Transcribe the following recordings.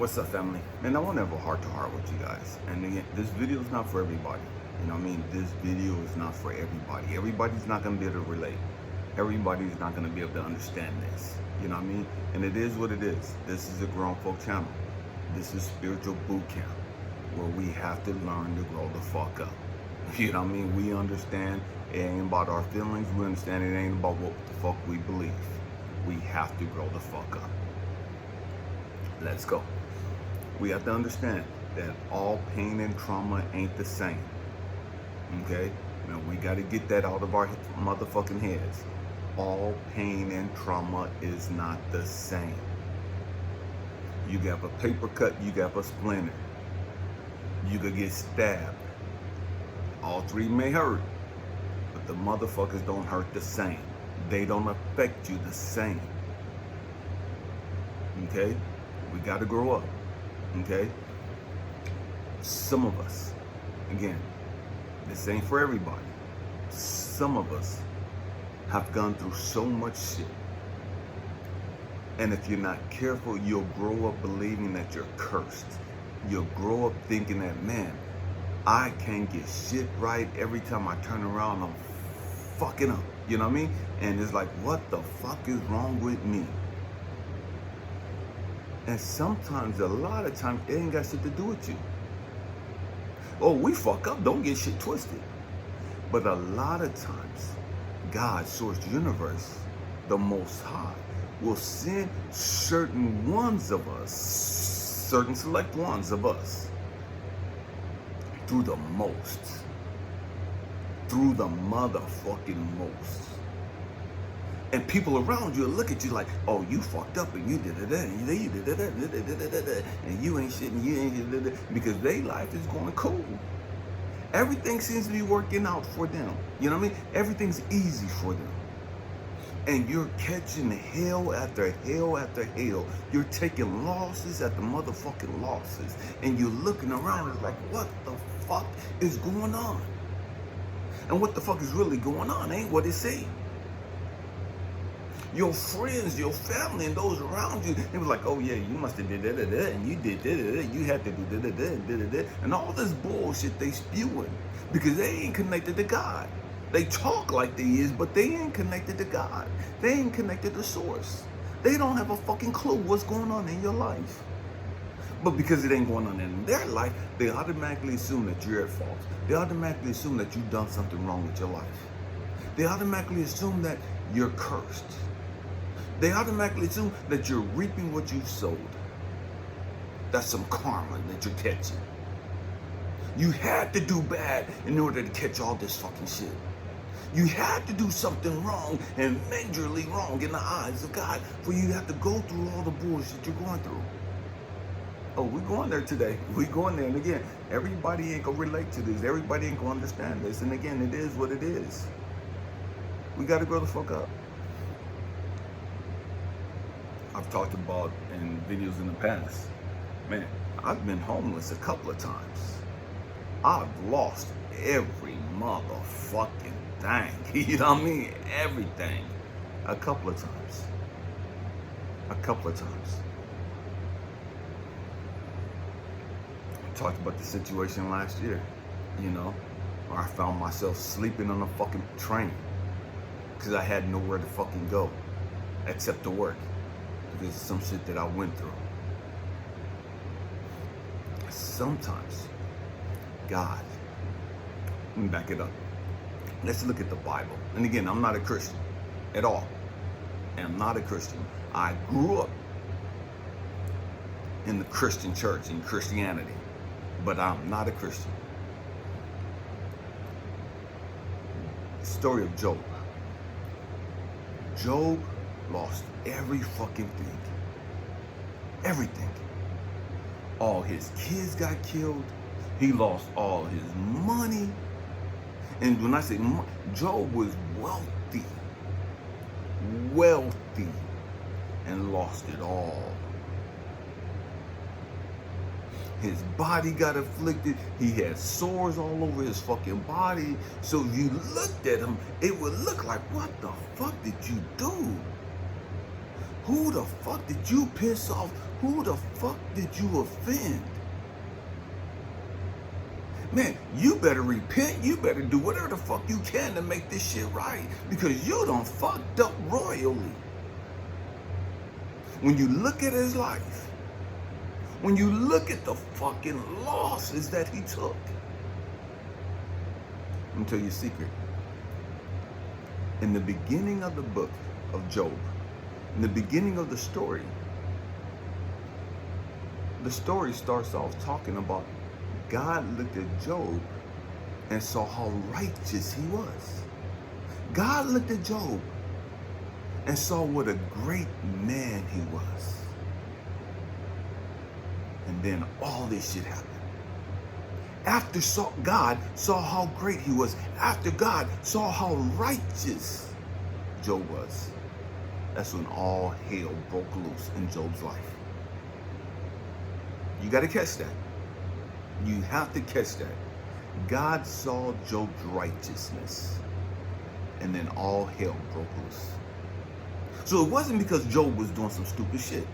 What's up, family? Man, I want to have a heart-to-heart with you guys. And again, this video is not for everybody. You know what I mean? This video is not for everybody. Everybody's not going to be able to relate. Everybody's not going to be able to understand this. You know what I mean? And it is what it is. This is a grown folk channel. This is spiritual boot camp where we have to learn to grow the fuck up. You know what I mean? We understand it ain't about our feelings. We understand it ain't about what the fuck we believe. We have to grow the fuck up. Let's go. We have to understand that all pain and trauma ain't the same. Okay? Now we got to get that out of our motherfucking heads. All pain and trauma is not the same. You got a paper cut, you got a splinter. You could get stabbed. All three may hurt, but the motherfuckers don't hurt the same. They don't affect you the same. Okay? We got to grow up. Okay? Some of us, again, this ain't for everybody. Some of us have gone through so much shit. And if you're not careful, you'll grow up believing that you're cursed. You'll grow up thinking that, man, I can't get shit right. Every time I turn around, I'm fucking up. You know what I mean? And it's like, what the fuck is wrong with me? And sometimes, a lot of times, it ain't got shit to do with you. Oh, we fuck up, don't get shit twisted. But a lot of times, God, source, universe, the Most High, will send certain ones of us, certain select ones of us, through the motherfucking most. And people around you look at you like, oh, you fucked up and you did it, and you did it, and you ain't shit, and you ain't shit, because their life is going cool. Everything seems to be working out for them. You know what I mean? Everything's easy for them. And you're catching hell after hell after hell. You're taking losses after motherfucking losses. And you're looking around, it's like, what the fuck is going on? And what the fuck is really going on ain't what it seems. Your friends, your family, and those around you, they was like, oh yeah, you must have did that, and you did that, you had to do that, and all this bullshit they spewing because they ain't connected to God. They talk like they is, but they ain't connected to God. They ain't connected to source. They don't have a fucking clue what's going on in your life. But because it ain't going on in their life, they automatically assume that you're at fault. They automatically assume that you've done something wrong with your life. They automatically assume that you're cursed. They automatically assume that you're reaping what you've sowed. That's some karma that you're catching. You had to do bad in order to catch all this fucking shit. You had to do something wrong and majorly wrong in the eyes of God for you to have to go through all the bullshit you're going through. Oh, we're going there today. We're going there. And again, everybody ain't gonna relate to this. Everybody ain't gonna understand this. And again, it is what it is. We gotta grow the fuck up. I've talked about in videos in the past, man, I've been homeless a couple of times. I've lost every motherfucking thing. You know what I mean? Everything. A couple of times. A couple of times. I talked about the situation last year, you know, where I found myself sleeping on a fucking train because I had nowhere to fucking go except to work. Because of some shit that I went through. Sometimes, God, let me back it up. Let's look at the Bible. And again, I'm not a Christian at all. I'm not a Christian. I grew up in the Christian church, in Christianity, but I'm not a Christian. The story of Job. Job lost every fucking thing. Everything. All his kids got killed. He lost all his money. And when I say Job was wealthy, and lost it all. His body got afflicted. He had sores all over his fucking body. So if you looked at him, it would look like, what the fuck did you do? Who the fuck did you piss off? Who the fuck did you offend? Man, you better repent. You better do whatever the fuck you can to make this shit right. Because you done fucked up royally. When you look at his life, when you look at the fucking losses that he took, let me tell you a secret. In the beginning of the book of Job, in the beginning of the story starts off talking about God looked at Job and saw how righteous he was. God looked at Job and saw what a great man he was. And then all this shit happened. After God saw how great he was, after God saw how righteous Job was, that's when all hell broke loose in Job's life. You got to catch that. You have to catch that. God saw Job's righteousness, and then all hell broke loose. So it wasn't because Job was doing some stupid shit.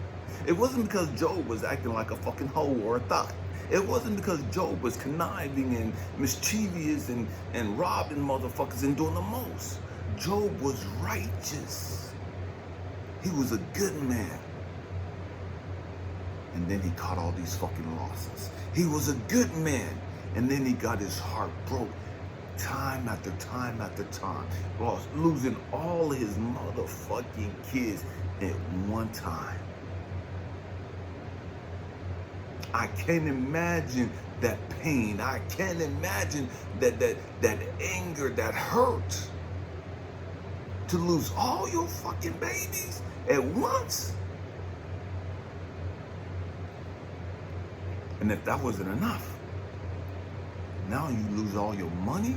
It wasn't because Job was acting like a fucking hoe or a thot. It wasn't because Job was conniving and mischievous and robbing motherfuckers and doing the most. Job was righteous. He was a good man. And then he caught all these fucking losses. He was a good man. And then he got his heart broke time after time after time. Losing all his motherfucking kids at one time. I can't imagine that pain. I can't imagine that anger, that hurt. To lose all your fucking babies at once. And if that wasn't enough, now you lose all your money.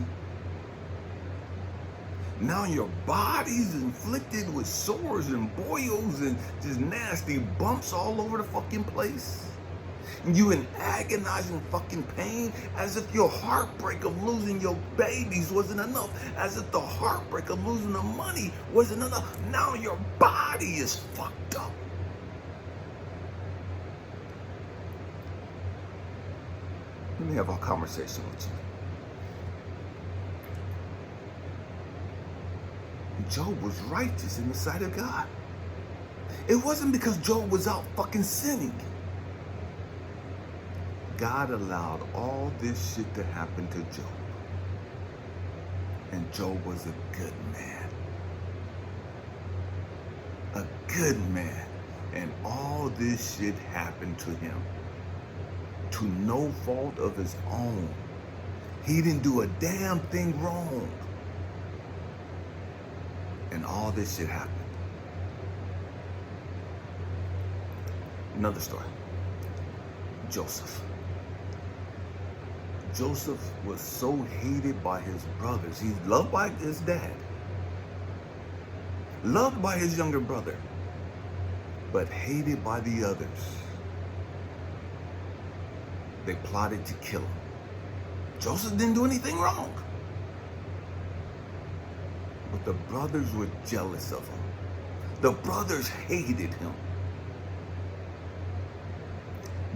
Now your body's inflicted with sores and boils and just nasty bumps all over the fucking place. You in agonizing fucking pain, as if your heartbreak of losing your babies wasn't enough, as if the heartbreak of losing the money wasn't enough. Now your body is fucked up. Let me have a conversation with you. Job was righteous in the sight of God. It wasn't because Job was out fucking sinning. God allowed all this shit to happen to Job. And Job was a good man. A good man. And all this shit happened to him. To no fault of his own. He didn't do a damn thing wrong. And all this shit happened. Another story. Joseph. Joseph was so hated by his brothers. He's loved by his dad. Loved by his younger brother. But hated by the others. They plotted to kill him. Joseph didn't do anything wrong. But the brothers were jealous of him. The brothers hated him.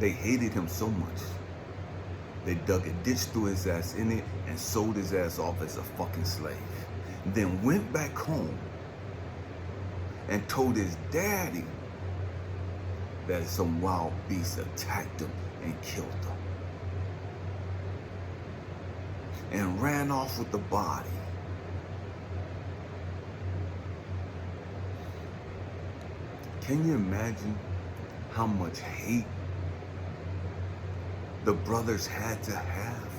They hated him so much. They dug a ditch, threw his ass in it, and sold his ass off as a fucking slave. Then went back home and told his daddy that some wild beast attacked him and killed him. And ran off with the body. Can you imagine how much hate the brothers had to have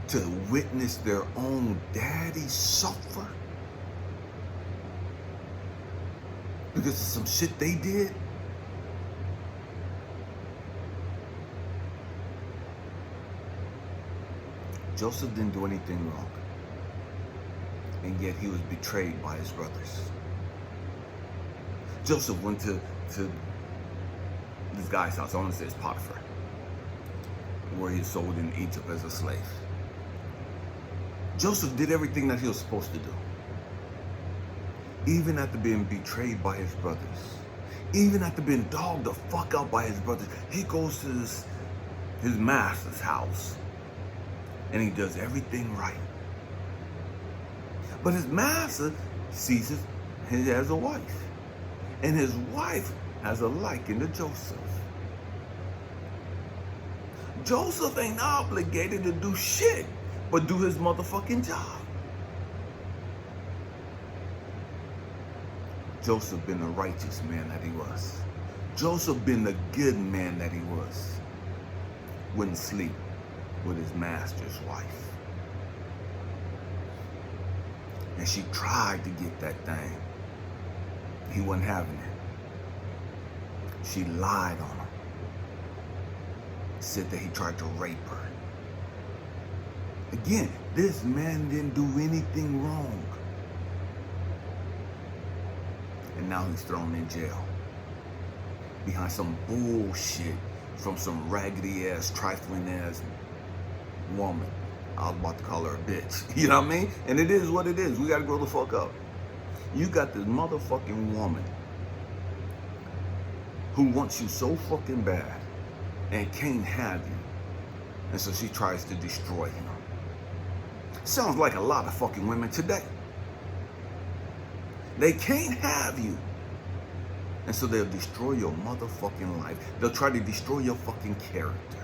to witness their own daddy suffer because of some shit they did? Joseph didn't do anything wrong, and yet he was betrayed by his brothers. Joseph went to this guy's house, I want to say it's Potiphar, where he was sold in Egypt as a slave. Joseph did everything that he was supposed to do. even after being betrayed by his brothers, even after being dogged the fuck out by his brothers, he goes to his master's house and he does everything right. But his master sees he has a wife, and his wife has a liking to Joseph. Joseph ain't obligated to do shit but do his motherfucking job. Joseph been the righteous man that he was. Joseph been the good man that he was. Wouldn't sleep with his master's wife. And she tried to get that thing. He wasn't having it. She lied on him. Said that he tried to rape her. Again, this man didn't do anything wrong. And now he's thrown in jail. Behind some bullshit from some raggedy ass, trifling ass woman. I was about to call her a bitch. You know what I mean? And it is what it is. We gotta grow the fuck up. You got this motherfucking woman who wants you so fucking bad and can't have you. And so she tries to destroy him. Sounds like a lot of fucking women today. They can't have you. And so they'll destroy your motherfucking life. They'll try to destroy your fucking character.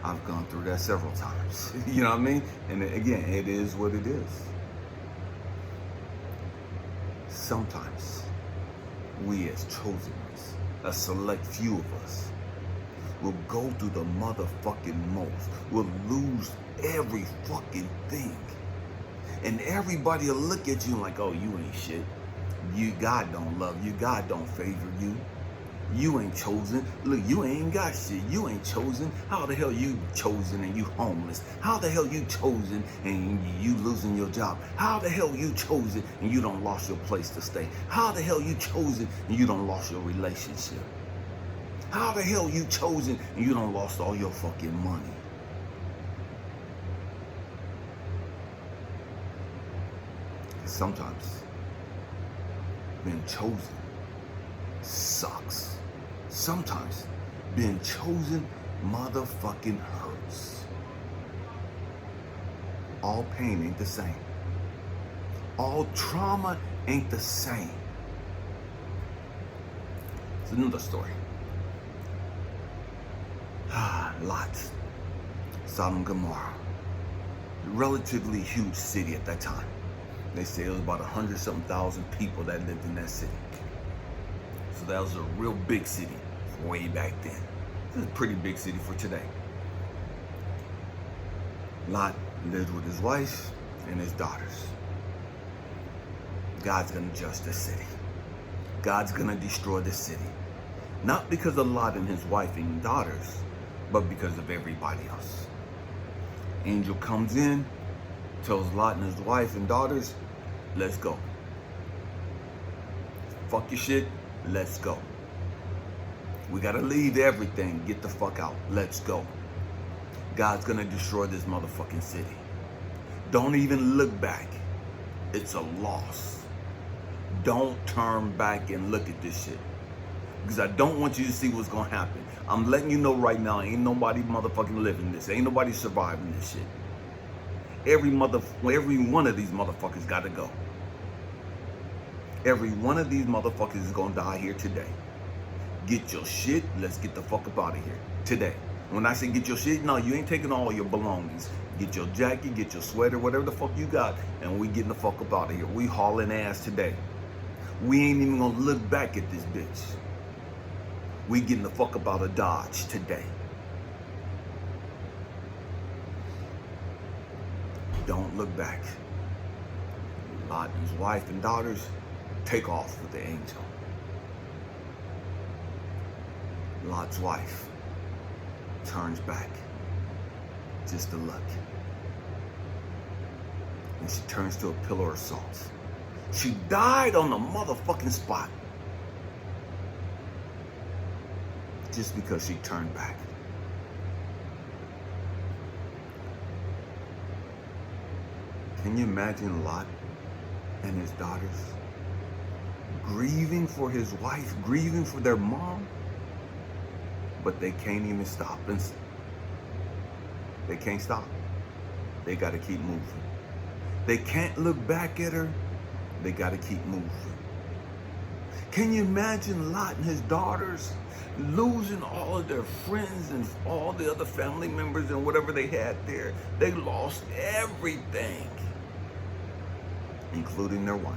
I've gone through that several times. You know what I mean? And again, it is what it is. Sometimes we as chosen ones, a select few of us, will go through the motherfucking most. We'll lose every fucking thing. And everybody will look at you like, oh, you ain't shit. God don't love you. God don't favor you. You ain't chosen. Look, you ain't got shit. You ain't chosen. How the hell you chosen and you homeless? How the hell you chosen and you losing your job? How the hell you chosen and you don't lost your place to stay? How the hell you chosen and you don't lost your relationship? How the hell you chosen and you don't lost all your fucking money? Sometimes being chosen sucks. Sometimes being chosen motherfucking hurts. All pain ain't the same. All trauma ain't the same. It's another story. Lot, Sodom and Gomorrah, relatively huge city at that time. They say it was about 100-something thousand people that lived in that city. So that was a real big city way back then. It's a pretty big city for today. Lot lived with his wife and his daughters. God's gonna judge the city. God's gonna destroy the city. Not because of Lot and his wife and daughters, but because of everybody else. Angel comes in, tells Lot and his wife and daughters, let's go. Fuck your shit, let's go. We gotta leave everything, get the fuck out, let's go. God's gonna destroy this motherfucking city. Don't even look back. It's a loss. Don't turn back and look at this shit. Because I don't want you to see what's gonna happen. I'm letting you know right now, ain't nobody motherfucking living this. Ain't nobody surviving this shit. Every one of these motherfuckers gotta go. Every one of these motherfuckers is gonna die here today. Get your shit, let's get the fuck up out of here. Today. When I say get your shit, no, you ain't taking all your belongings. Get your jacket, get your sweater, whatever the fuck you got, and we getting the fuck up out of here. We hauling ass today. We ain't even gonna look back at this bitch. We getting the fuck up out of Dodge today. Don't look back. Lot and his wife and daughters take off with the angel. Lot's wife turns back just to look. And she turns to a pillar of salt. She died on the motherfucking spot. Just because she turned back. Can you imagine Lot and his daughters grieving for his wife, grieving for their mom? But they can't even stop. They can't stop. They got to keep moving. They can't look back at her. They got to keep moving. Can you imagine Lot and his daughters losing all of their friends and all the other family members and whatever they had there? They lost everything, including their wife,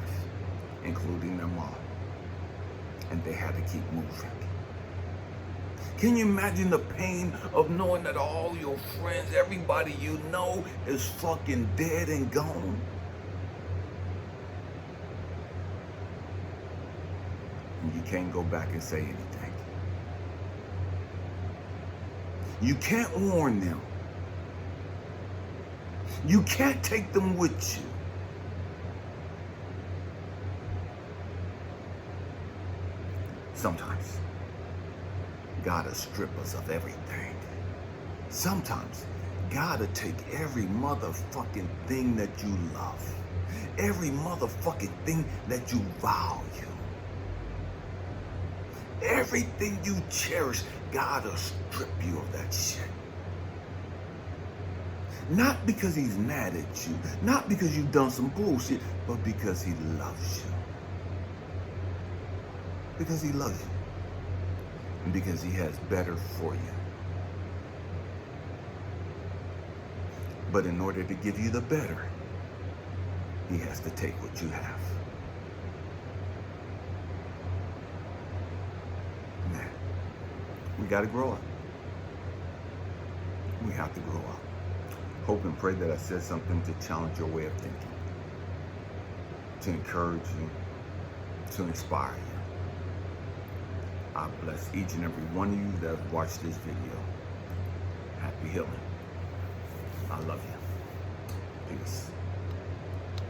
including their mom. And they had to keep moving. Can you imagine the pain of knowing that all your friends, everybody you know is fucking dead and gone? And you can't go back and say anything. You can't warn them. You can't take them with you. Sometimes gotta strip us of everything. Sometimes gotta take every motherfucking thing that you love, every motherfucking thing that you value, everything you cherish, gotta strip you of that shit. Not because he's mad at you, not because you've done some bullshit, but because he loves you. Because he loves you. And because he has better for you. But in order to give you the better, he has to take what you have. Man, we got to grow up. We have to grow up. Hope and pray that I said something to challenge your way of thinking, to encourage you, to inspire you. I bless each and every one of you that have watched this video. Happy healing. I love you. Peace.